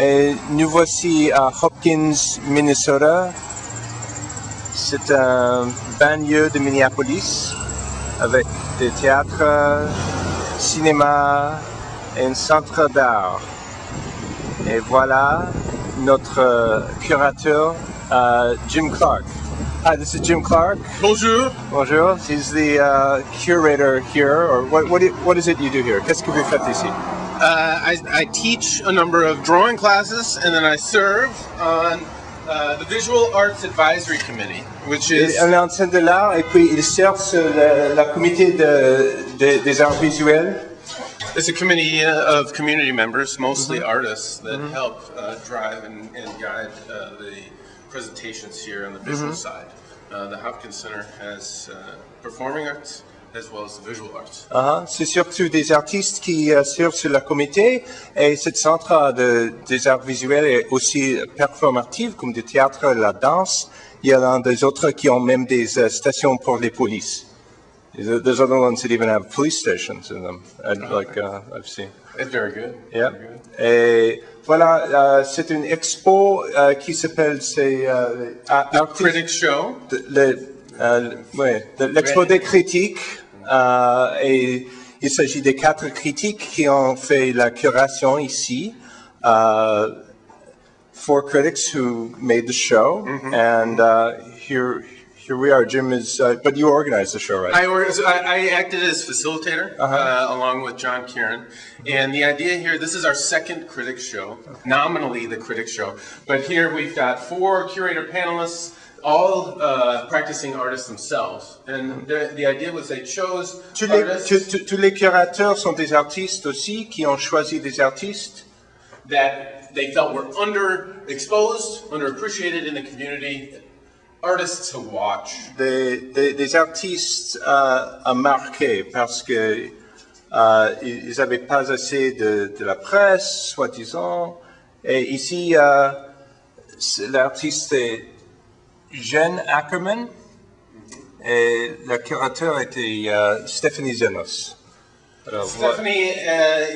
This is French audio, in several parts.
Et nous voici à Hopkins, Minnesota. C'est un banlieue de Minneapolis avec des théâtres, cinéma et un centre d'art. Et voilà notre curateur, Jim Clark. Hi, this is Jim Clark. Bonjour. Bonjour. He's the curator here. Or what is it you do here? Qu'est-ce que vous faites ici? I teach a number of drawing classes, and then I serve on the Visual Arts Advisory Committee, which is... Il enseigne de l'art et puis il sert sur la comité des arts visuels. It's a committee of community members, mostly artists, that help drive and guide the presentations here on the visual side. The Hopkins Center has performing arts as well as the visual arts. C'est surtout des artistes qui servent sur le comité et ce centre des arts visuels est aussi performatif comme du théâtre, la danse. Il y a des autres qui ont même des stations pour les polices. There's other ones that even have police stations in them, I've seen. It's very good. Yeah. Very good. Et voilà, c'est une expo qui s'appelle Critic Show. L'expo des critiques. Et il s'agit des 4 critiques qui ont fait la curation ici. 4 critics who made the show, and here we are. Jim is, but you organized the show, right? I acted as facilitator along with John Kieran, and the idea here, this is our second critic show, nominally the critic show, but here we've got 4 curator panelists, all practicing artists themselves, and the idea was they chose artists. Tous les curateurs sont des artistes aussi, qui ont choisi des artistes that they felt were underexposed, underappreciated in the community. Artists to watch. Des artistes à marquer parce que ils n'avaient pas assez de la presse, soi-disant. Et ici, l'artiste est Jen Ackerman et le curateur était Stephanie Zenos. Stephanie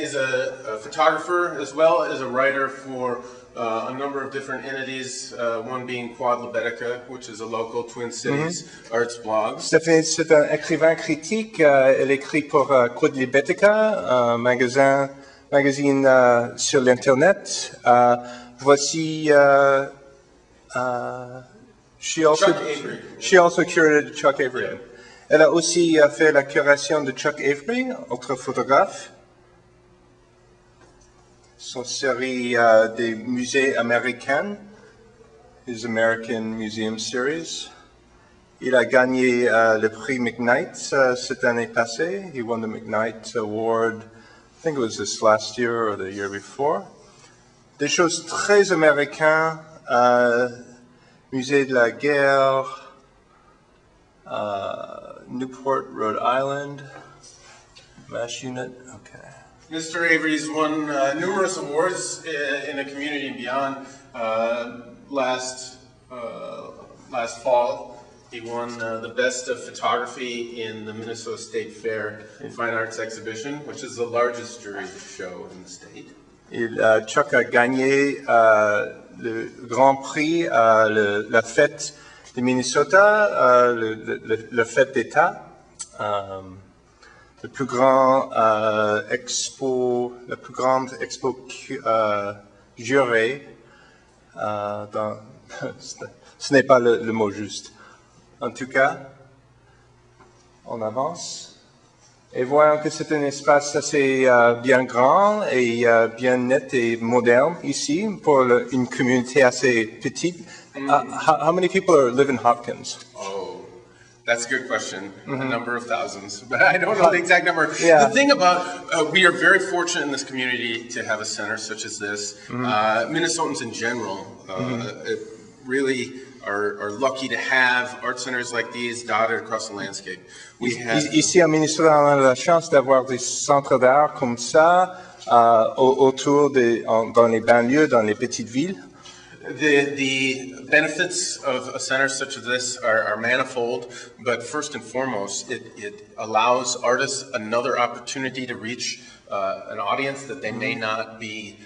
is a photographer as well as a writer for a number of different entities, one being Quadlibetica, which is a local Twin Cities arts blog. Stephanie, c'est un écrivain critique. Elle écrit pour Quadlibetica, un magazine sur l'Internet. Voici... she also curated Chuck Avery. Elle a aussi fait la curation de Chuck Avery, autre photographe. Son série des musées américains, his American Museum Series. Il a gagné le prix McKnight cette année passée. He won the McKnight Award, I think it was this last year or the year before. Des choses très américaines, musée de la guerre, Newport, Rhode Island, MASH unit, okay. Mr. Avery's won numerous awards in the community and beyond. Last fall, he won the Best of Photography in the Minnesota State Fair Fine Arts Exhibition, which is the largest jury show in the state. Chuck a gagné le Grand Prix à la fête de Minnesota, la fête d'État. La plus grande expo jurée, ce n'est pas le mot juste. En tout cas, on avance et voyons que c'est un espace assez bien grand et bien net et moderne ici pour une communauté assez petite. How many people live in Hopkins? That's a good question. A number of thousands, but I don't know the exact number. Yeah. The thing about, we are very fortunate in this community to have a center such as this. Minnesotans in general really are lucky to have art centers like these dotted across the landscape. Ici à Minnesota, on a la chance d'avoir des centres d'art comme ça autour dans les banlieues, dans les petites villes. The benefits of a center such as this are manifold, but first and foremost, it allows artists another opportunity to reach an audience that they may not be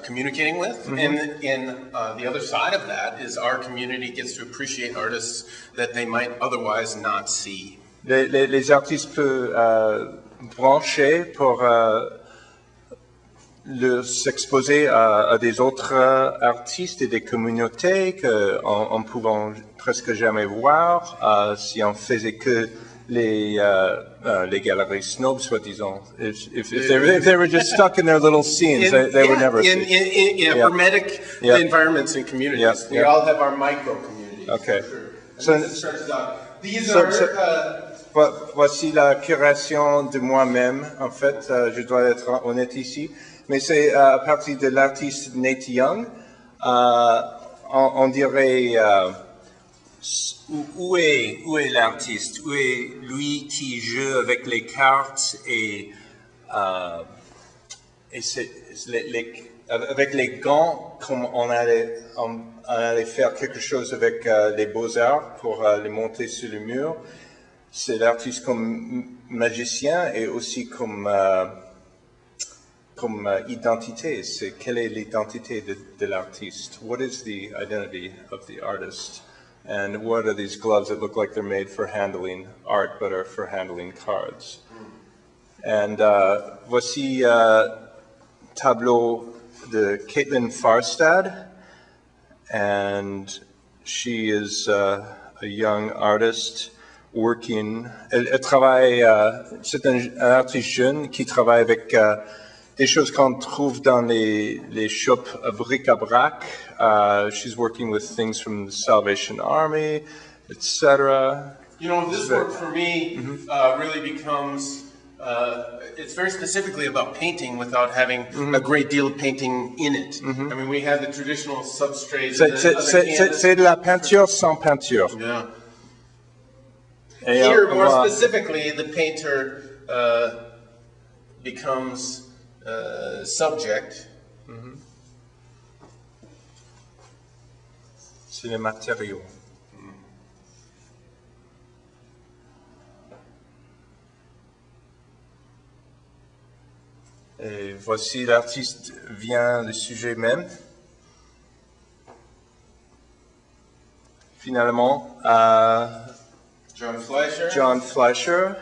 communicating with. And the other side of that is our community gets to appreciate artists that they might otherwise not see. Les artistes peuvent brancher pour s'exposer à des autres artistes et des communautés qu'on ne pouvant presque jamais voir si on faisait que les galeries snobs, soi-disant. If they were just stuck in their little scenes, they would never see. In hermetic environments and communities. We all have our micro communities. Okay. Voici la curation de moi-même. En fait, je dois être honnête ici. Mais c'est à partir de l'artiste Nate Young. On dirait où est l'artiste? Où est lui qui joue avec les cartes et avec les gants, comme on allait faire quelque chose avec les beaux-arts pour les monter sur le mur. C'est l'artiste comme magicien et aussi comme identité. C'est quelle est l'identité de l'artiste? What is the identity of the artist? And what are these gloves that look like they're made for handling art but are for handling cards? And voici tableau de Caitlin Farstad, and she is a young artist working. Elle travaille, c'est un artiste jeune qui travaille avec des choses qu'on trouve dans les shops bric-à-brac. She's working with things from the Salvation Army, etc. You know, this work for me really becomes, it's very specifically about painting without having a great deal of painting in it. I mean, we have the traditional substrates. C'est de la peinture sans peinture. Yeah. Here, more specifically, the painter becomes subject. C'est les matériaux. Et voici l'artiste vient du sujet même. Finalement, John Fleischer.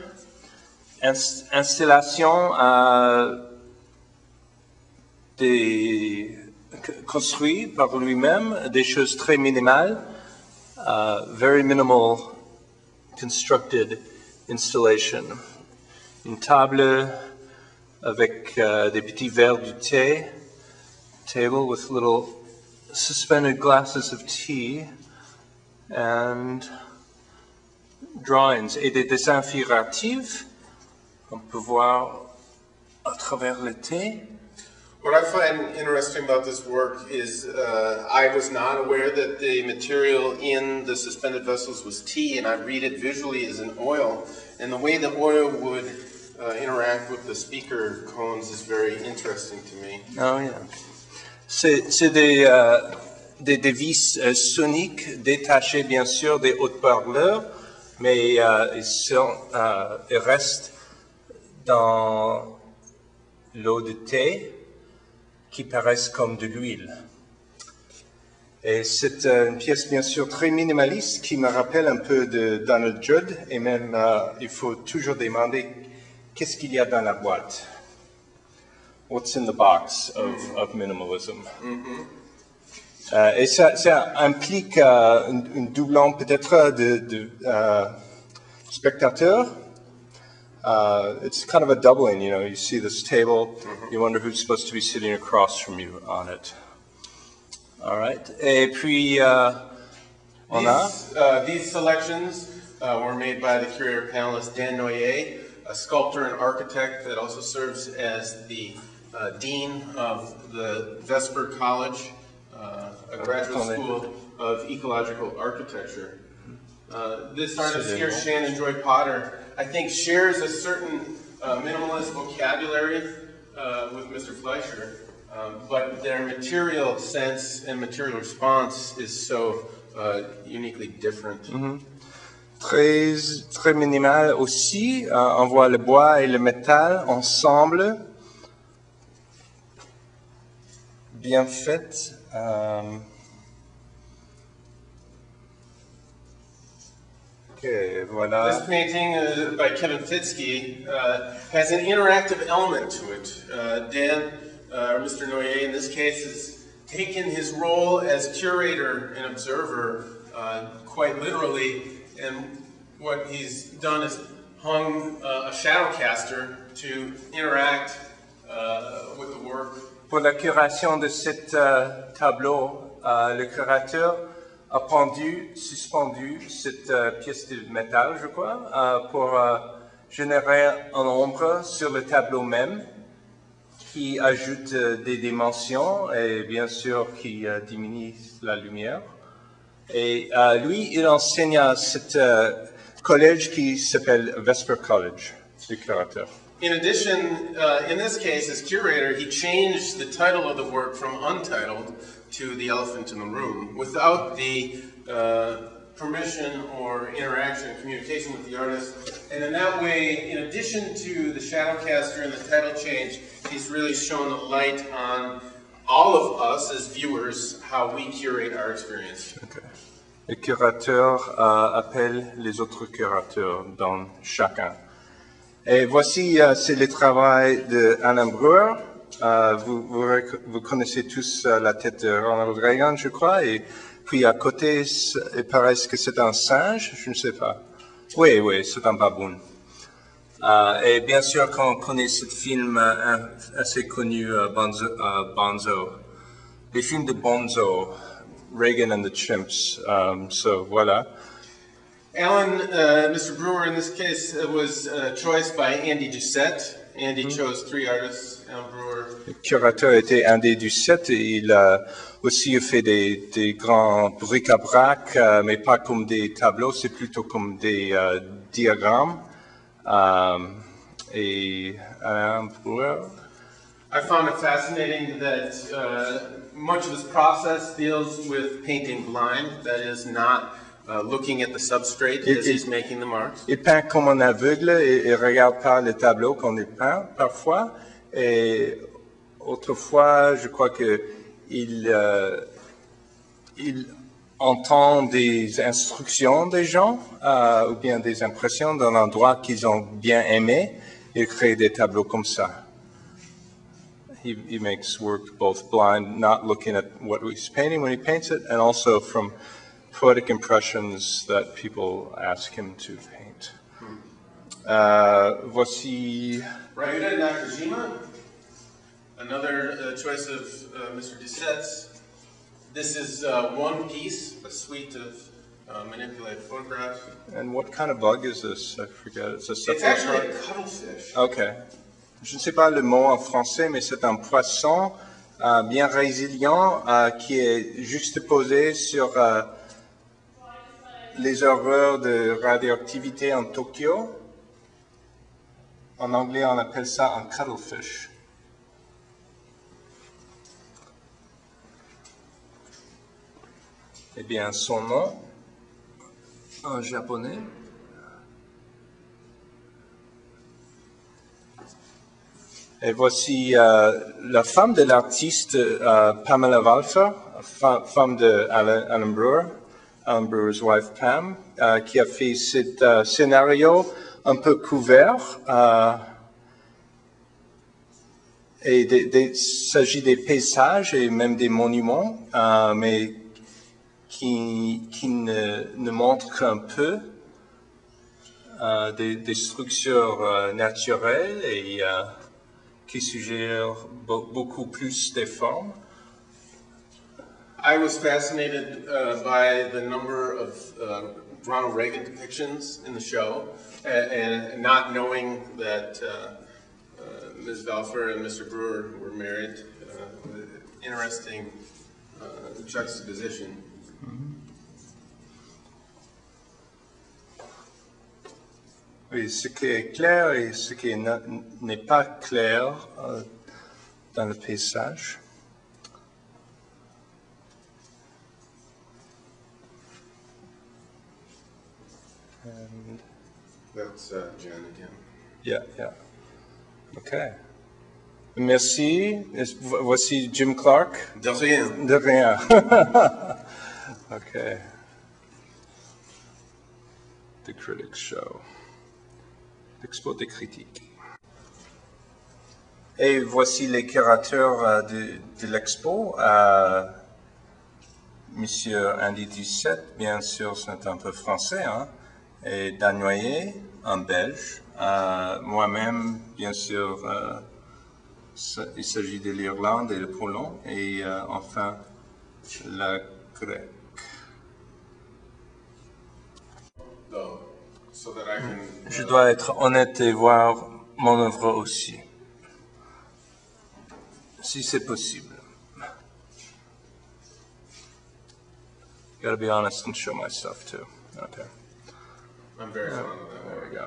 Installation construit par lui-même des choses très minimales, very minimal constructed installation. Une table avec des petits verres du thé, table with little suspended glasses of tea, and drawings et des dessins figuratifs qu'on peut voir à travers le thé. What I find interesting about this work is I was not aware that the material in the suspended vessels was tea, and I read it visually as an oil. And the way the oil would interact with the speaker cones is very interesting to me. Oh yeah. C'est des vis soniques détachées bien sûr des haut-parleurs, mais ils restent dans l'eau de thé qui paraissent comme de l'huile. Et c'est une pièce bien sûr très minimaliste qui me rappelle un peu de Donald Judd, et même il faut toujours demander qu'est-ce qu'il y a dans la boîte. What's in the box of minimalism? Et ça implique un doublant peut-être de spectateurs. It's kind of a doubling, you know, you see this table, you wonder who's supposed to be sitting across from you on it. All right. Et puis, these selections were made by the curator panelist Dan Noyer, a sculptor and architect that also serves as the dean of the Vesper College, a graduate school of ecological architecture. This artist here, Shannon Joy Potter, I think shares a certain minimalist vocabulary with Mr. Fleischer, but their material sense and material response is so uniquely different. Très minimal aussi, on voit le bois et le métal ensemble, bien faite. Ok, voilà. This painting by Kevin Fitzke has an interactive element to it. Dan, or Mr. Noyer in this case, has taken his role as curator and observer quite literally, and what he's done is hung a shadow caster to interact with the work. Pour la curation de cet tableau, le curateur a suspendu cette pièce de métal, je crois, pour générer une ombre sur le tableau même, qui ajoute des dimensions et bien sûr qui diminue la lumière. Et lui, il enseigne à ce collège qui s'appelle Vesper College, le curateur. In addition, in this case, as curator, he changed the title of the work from Untitled to The Elephant in the Room without the permission or interaction, communication with the artist. And in that way, in addition to the shadowcaster and the title change, he's really shown a light on all of us as viewers, how we curate our experience. Okay. Le curateur appelle les autres curateurs dans chacun. Et voici, c'est le travail de Alan Brewer. Vous connaissez tous la tête de Ronald Reagan, je crois. Et puis à côté, il paraît que c'est un singe, je ne sais pas. Oui, c'est un baboon. Et bien sûr, quand on connaît ce film assez connu, Bonzo, les films de Bonzo, Reagan and the Chimps, so voilà. Alan, Mr. Brewer, in this case, was choice by Andy Doucette. Andy chose 3 artists, Alan Brewer. Le curateur était Andy Doucette et il a aussi fait des grands bric-à-brac, mais pas comme des tableaux, c'est plutôt comme des diagrammes. Et Alan Brewer. I found it fascinating that much of this process deals with painting blind, that is not looking at the substrate as he's making the marks. Il peint comme un aveugle et il regarde pas le tableau quand il peint, parfois. Et autrefois, je crois que il entend des instructions des gens ou bien des impressions d'un endroit qu'ils ont bien aimé. Il crée des tableaux comme ça. He makes work both blind, not looking at what he's painting when he paints it, and also from poetic impressions that people ask him to paint. Voici. Ryuta Nakajima, another choice of Mr. Doucette's. This is one piece, a suite of manipulated photographs. And what kind of bug is this? I forget. It's actually a cuttlefish. Okay. Je ne sais pas le mot en français, mais c'est un poisson bien résilient qui est juxtaposé sur les horreurs de radioactivité en Tokyo. En anglais, on appelle ça un cuttlefish. Eh bien, son nom en japonais. Et voici la femme de l'artiste Pamela Walfer, femme de Alan Brewer, Alan Brewer's wife Pam, qui a fait ce scénario un peu couvert. Et il s'agit des paysages et même des monuments, mais qui ne montrent qu'un peu des structures naturelles et qui suggère beaucoup plus des formes. I was fascinated by the number of Ronald Reagan depictions in the show, and not knowing that Ms. Valfer and Mr. Brewer were married. Interesting juxtaposition. Oui, ce qui est clair et ce qui n'est pas clair dans le paysage. And That's Jen again. yeah. Okay. Merci. Voici Jim Clark. De rien. De rien. OK. The Critic Show. L'Expo des critiques. Et voici les curateurs de l'expo. Monsieur Andy Dussette, bien sûr, c'est un peu français, hein, et Dan Noyer, un belge. Moi-même, bien sûr, il s'agit de l'Irlande et le Polon, et enfin, la Grec. Je dois être honnête et voir mon œuvre aussi, si c'est possible. Gotta be honest and show my stuff too. Okay. I'm very fond of that. There we go.